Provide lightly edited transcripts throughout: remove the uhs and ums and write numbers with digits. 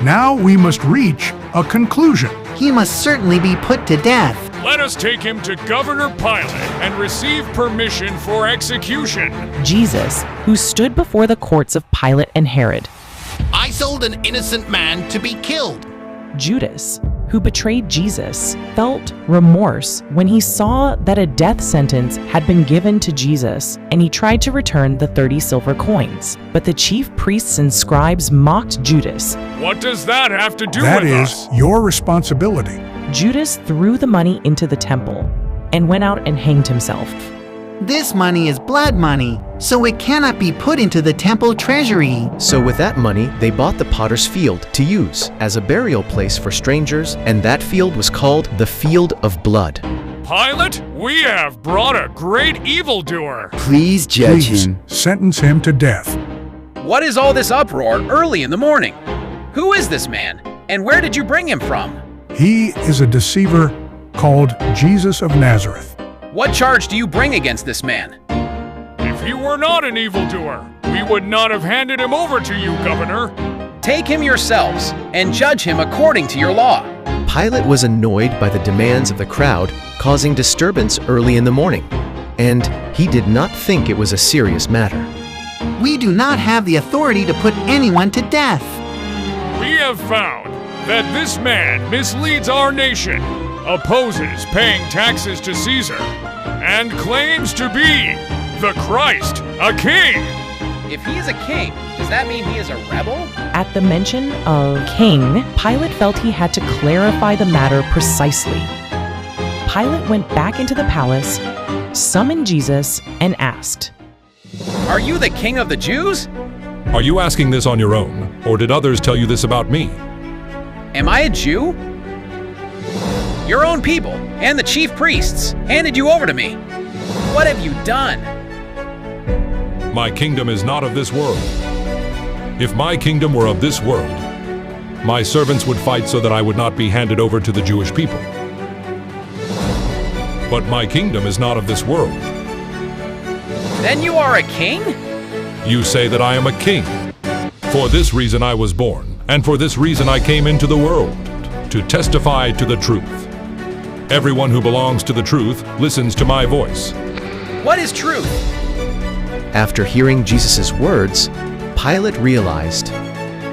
Now we must reach a conclusion. He must certainly be put to death. Let us take him to Governor Pilate and receive permission for execution. Jesus, who stood before the courts of Pilate and Herod. I sold an innocent man to be killed. Judas, who betrayed Jesus, felt remorse when he saw that a death sentence had been given to Jesus, and he tried to return the 30 silver coins. But the chief priests and scribes mocked Judas. What does that have to do That with is us? your responsibility. Judas threw the money into the temple and went out and hanged himself. This money is blood money, so it cannot be put into the temple treasury. So with that money, they bought the potter's field to use as a burial place for strangers, and that field was called the Field of Blood. Pilate, we have brought a great evildoer. Please judge Please him. sentence him to death. What is all this uproar early in the morning? Who is this man, and where did you bring him from? He is a deceiver called Jesus of Nazareth. What charge do you bring against this man? If he were not an evildoer, we would not have handed him over to you, Governor. Take him yourselves and judge him according to your law. Pilate was annoyed by the demands of the crowd, causing disturbance early in the morning, and he did not think it was a serious matter. We do not have the authority to put anyone to death. We have found that this man misleads our nation, opposes paying taxes to Caesar, and claims to be the Christ, a king. If he is a king, does that mean he is a rebel? At the mention of king, Pilate felt he had to clarify the matter precisely. Pilate went back into the palace, summoned Jesus, and asked, Are you the king of the Jews? Are you asking this on your own, or did others tell you this about me? Am I a Jew? Your own people and the chief priests handed you over to me. What have you done? My kingdom is not of this world. If my kingdom were of this world, my servants would fight so that I would not be handed over to the Jewish people. But my kingdom is not of this world. Then you are a king? You say that I am a king. For this reason I was born, and for this reason I came into the world, to testify to the truth. Everyone who belongs to the truth listens to my voice. What is truth? After hearing Jesus' words, Pilate realized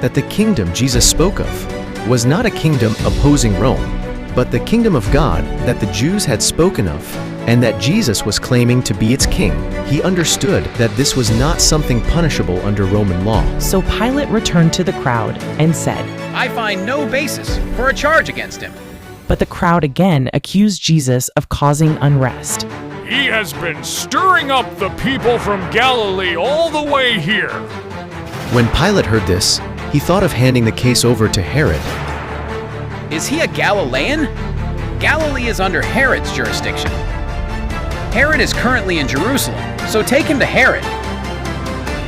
that the kingdom Jesus spoke of was not a kingdom opposing Rome, but the kingdom of God that the Jews had spoken of, and that Jesus was claiming to be its king. He understood that this was not something punishable under Roman law. So Pilate returned to the crowd and said, I find no basis for a charge against him. but the crowd again accused Jesus of causing unrest. He has been stirring up the people from Galilee all the way here. When Pilate heard this, he thought of handing the case over to Herod. Is he a Galilean? Galilee is under Herod's jurisdiction. Herod is currently in Jerusalem, so take him to Herod.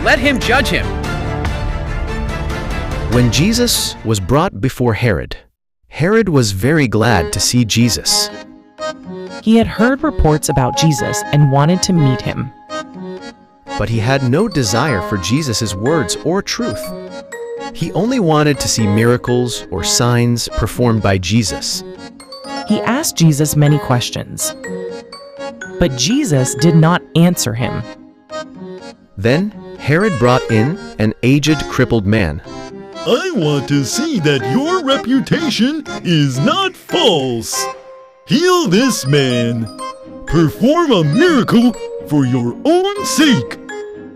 Let him judge him. When Jesus was brought before Herod, Herod was very glad to see Jesus. He had heard reports about Jesus and wanted to meet him. But he had no desire for Jesus' words or truth. He only wanted to see miracles or signs performed by Jesus. He asked Jesus many questions, but Jesus did not answer him. Then Herod brought in an aged, crippled man. I want to see that your reputation is not false. Heal this man. Perform a miracle for your own sake.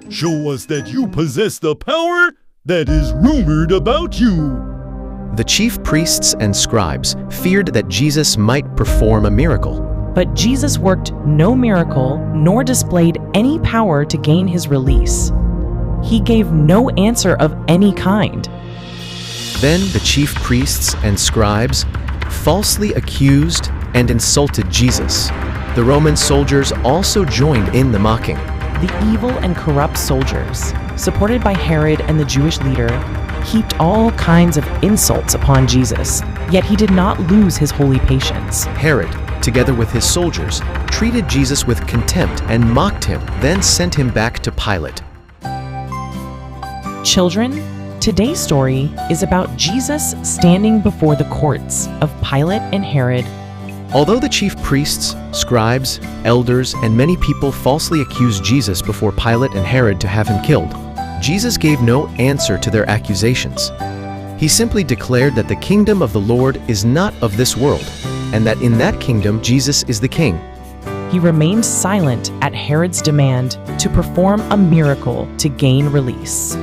Show us that you possess the power that is rumored about you. The chief priests and scribes feared that Jesus might perform a miracle. But Jesus worked no miracle nor displayed any power to gain his release. He gave no answer of any kind. Then the chief priests and scribes falsely accused and insulted Jesus. The Roman soldiers also joined in the mocking. The evil and corrupt soldiers, supported by Herod and the Jewish leader, heaped all kinds of insults upon Jesus, yet he did not lose his holy patience. Herod, together with his soldiers, treated Jesus with contempt and mocked him, then sent him back to Pilate. Children, Today's story is about Jesus standing before the courts of Pilate and Herod. Although the chief priests, scribes, elders, and many people falsely accused Jesus before Pilate and Herod to have him killed, Jesus gave no answer to their accusations. He simply declared that the kingdom of the Lord is not of this world, and that in that kingdom Jesus is the king. He remained silent at Herod's demand to perform a miracle to gain release.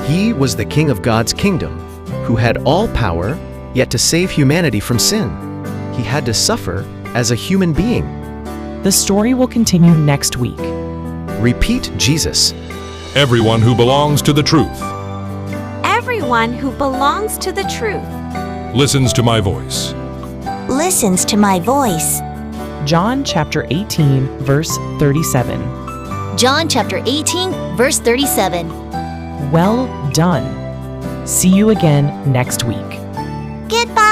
He was the king of God's kingdom, who had all power, yet to save humanity from sin, he had to suffer as a human being. The story will continue next week. Repeat Jesus. Everyone who belongs to the truth Everyone who belongs to the truth listens to my voice. listens to my voice. John chapter 18, verse 37. John chapter 18, verse 37. Well done. See you again next week. Goodbye.